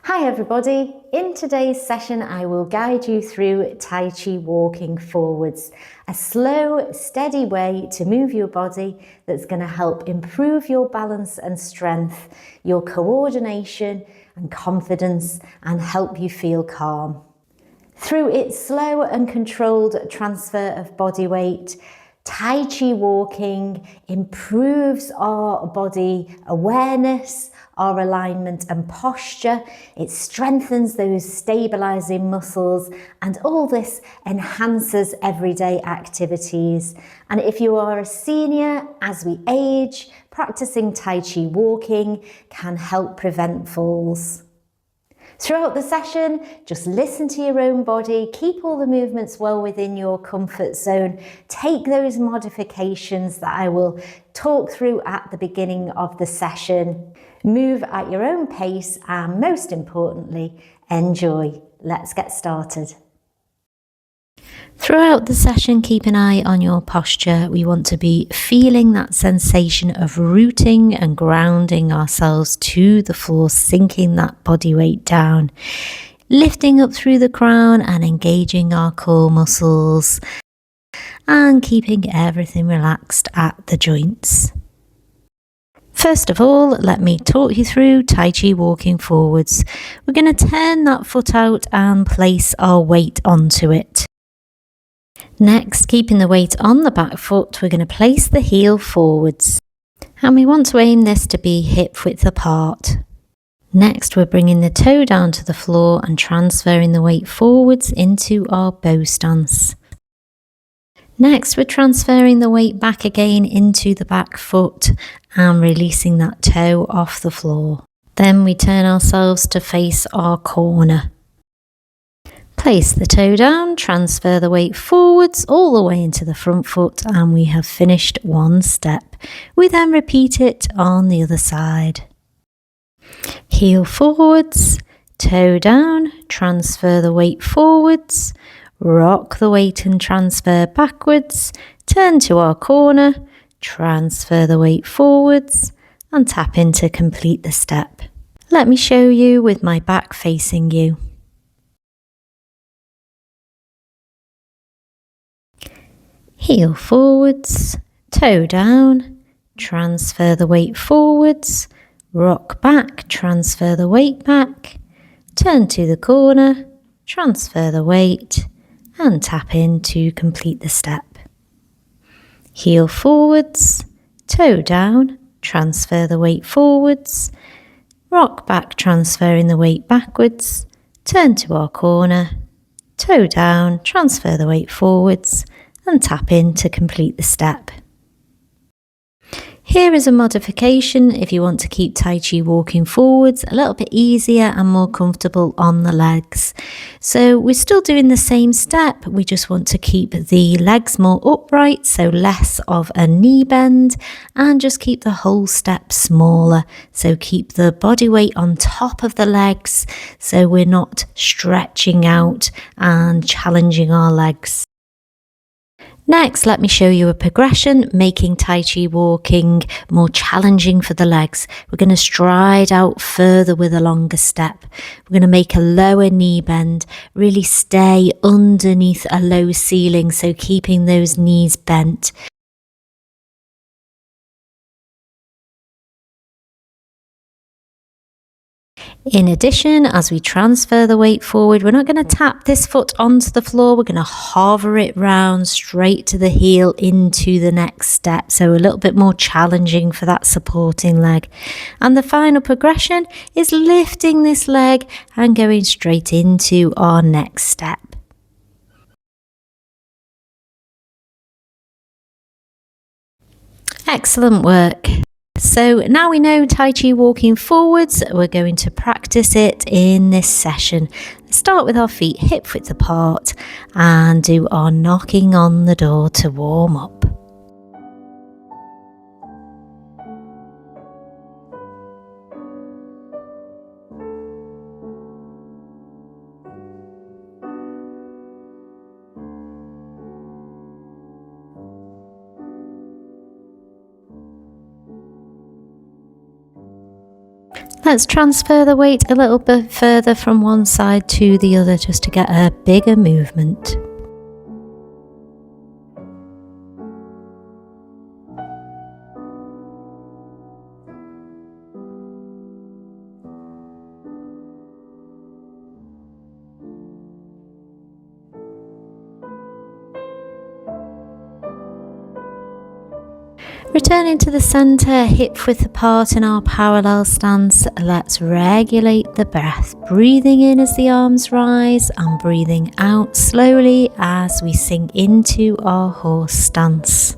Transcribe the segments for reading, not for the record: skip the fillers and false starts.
Hi everybody, in today's session I will guide you through Tai Chi Walking Forwards, a slow, steady way to move your body that's going to help improve your balance and strength, your coordination and confidence, and help you feel calm. Through its slow and controlled transfer of body weight, Tai Chi walking improves our body awareness, our alignment and posture. It strengthens those stabilizing muscles, and all this enhances everyday activities. And if you are a senior, as we age, practicing Tai Chi walking can help prevent falls. Throughout the session, just listen to your own body, keep all the movements well within your comfort zone, take those modifications that I will talk through at the beginning of the session, move at your own pace, and most importantly, enjoy. Let's get started. Throughout the session, keep an eye on your posture. We want to be feeling that sensation of rooting and grounding ourselves to the floor, sinking that body weight down, lifting up through the crown and engaging our core muscles, and keeping everything relaxed at the joints. First of all, let me talk you through Tai Chi Walking Forwards. We're going to turn that foot out and place our weight onto it. Next, keeping the weight on the back foot, we're going to place the heel forwards. And we want to aim this to be hip width apart. Next, we're bringing the toe down to the floor and transferring the weight forwards into our bow stance. Next, we're transferring the weight back again into the back foot and releasing that toe off the floor. Then we turn ourselves to face our corner. Place the toe down, transfer the weight forwards all the way into the front foot, and we have finished one step. We then repeat it on the other side. Heel forwards, toe down, transfer the weight forwards, rock the weight and transfer backwards, turn to our corner, transfer the weight forwards, and tap in to complete the step. Let me show you with my back facing you. Heel forwards, toe down, transfer the weight forwards, rock back, transfer the weight back, turn to the corner, transfer the weight, and tap in to complete the step. Heel forwards, toe down, transfer the weight forwards, rock back, transferring the weight backwards, turn to our corner, toe down, transfer the weight forwards, and tap in to complete the step. Here is a modification if you want to keep Tai Chi walking forwards a little bit easier and more comfortable on the legs. So we're still doing the same step, we just want to keep the legs more upright, so less of a knee bend, and just keep the whole step smaller. So keep the body weight on top of the legs so we're not stretching out and challenging our legs. Next, let me show you a progression, making Tai Chi walking more challenging for the legs. We're going to stride out further with a longer step. We're going to make a lower knee bend, really stay underneath a low ceiling, so keeping those knees bent. In addition, as we transfer the weight forward, we're not going to tap this foot onto the floor, we're going to hover it round straight to the heel into the next step, so a little bit more challenging for that supporting leg. And the final progression is lifting this leg and going straight into our next step. Excellent work. So now we know Tai Chi walking forwards, we're going to practice it in this session. Let's start with our feet hip width apart and do our knocking on the door to warm up. Let's transfer the weight a little bit further from one side to the other just to get a bigger movement. Returning to the center, hip width apart in our parallel stance, let's regulate the breath, breathing in as the arms rise and breathing out slowly as we sink into our horse stance.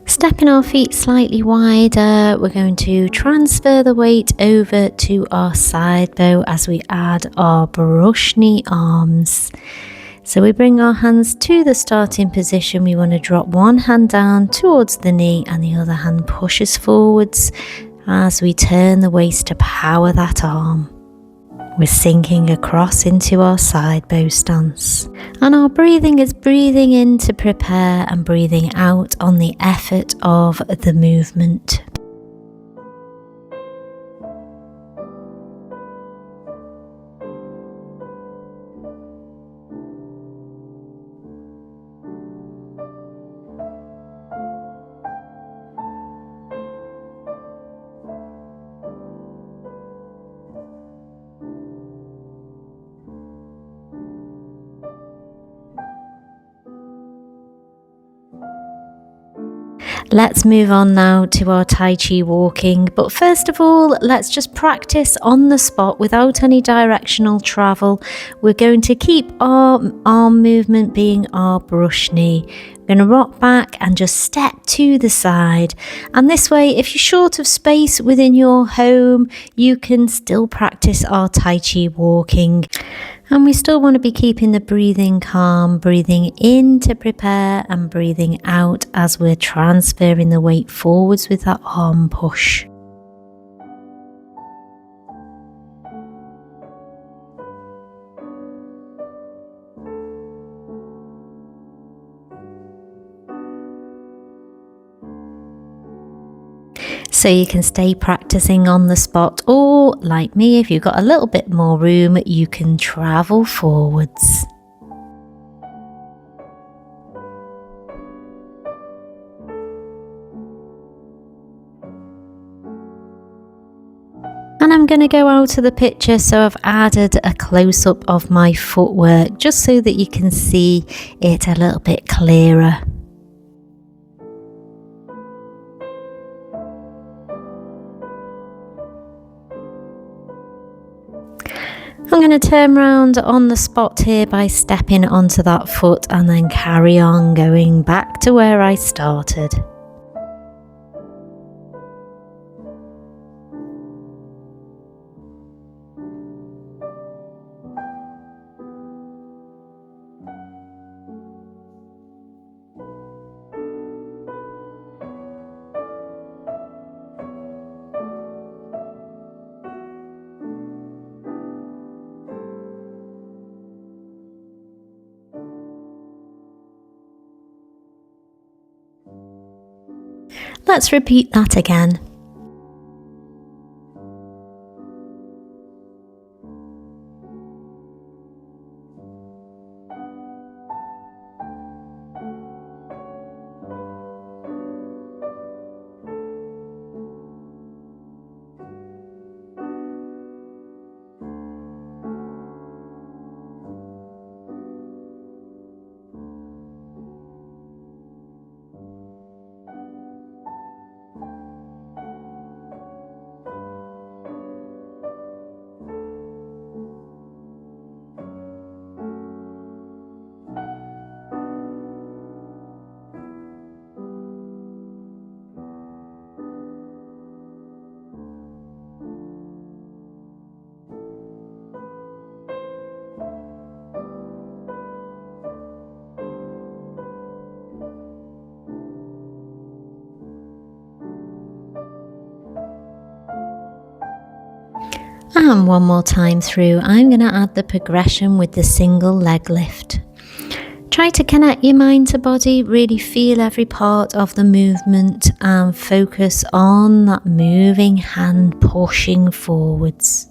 Stepping our feet slightly wider, we're going to transfer the weight over to our side bow as we add our brush knee arms. So we bring our hands to the starting position. We want to drop one hand down towards the knee and the other hand pushes forwards as we turn the waist to power that arm. We're sinking across into our side bow stance. And our breathing is breathing in to prepare and breathing out on the effort of the movement. Let's move on now to our Tai Chi walking, but first of all, let's just practice on the spot without any directional travel. We're going to keep our arm movement being our brush knee. We're going to rock back and just step to the side. And this way, if you're short of space within your home, you can still practice our Tai Chi walking. And we still want to be keeping the breathing calm, breathing in to prepare and breathing out as we're transferring the weight forwards with that arm push. So you can stay practicing on the spot, or like me, if you've got a little bit more room, you can travel forwards. And I'm going to go out of the picture, so I've added a close-up of my footwork just so that you can see it a little bit clearer. I'm going to turn around on the spot here by stepping onto that foot and then carry on going back to where I started. Let's repeat that again. And one more time through, I'm going to add the progression with the single leg lift. Try to connect your mind to body, really feel every part of the movement and focus on that moving hand pushing forwards.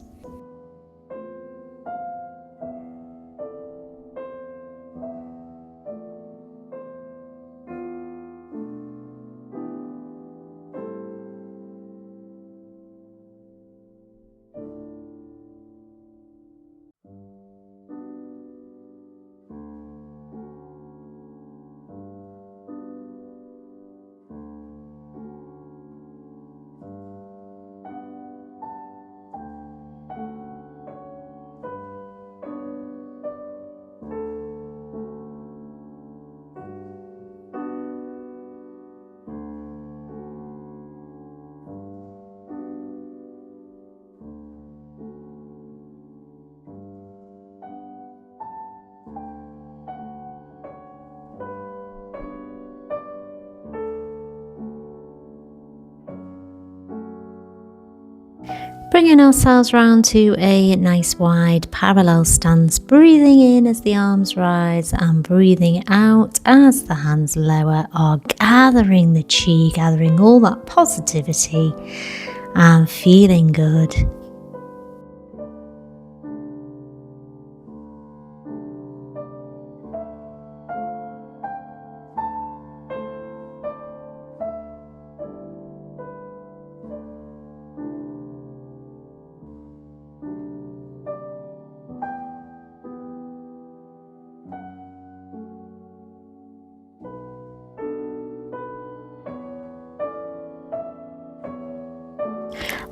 Bringing ourselves round to a nice wide parallel stance, breathing in as the arms rise and breathing out as the hands lower, are gathering the chi, gathering all that positivity and feeling good.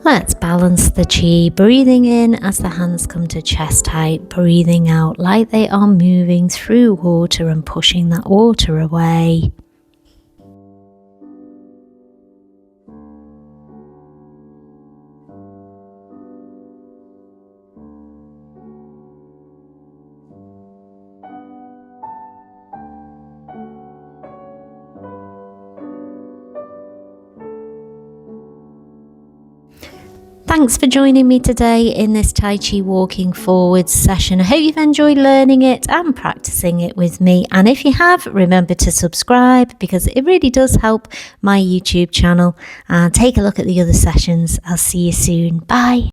Let's balance the chi, breathing in as the hands come to chest height, breathing out like they are moving through water and pushing that water away. Thanks for joining me today in this Tai Chi Walking Forwards session. I hope you've enjoyed learning it and practicing it with me. And if you have, remember to subscribe because it really does help my YouTube channel. And take a look at the other sessions. I'll see you soon. Bye.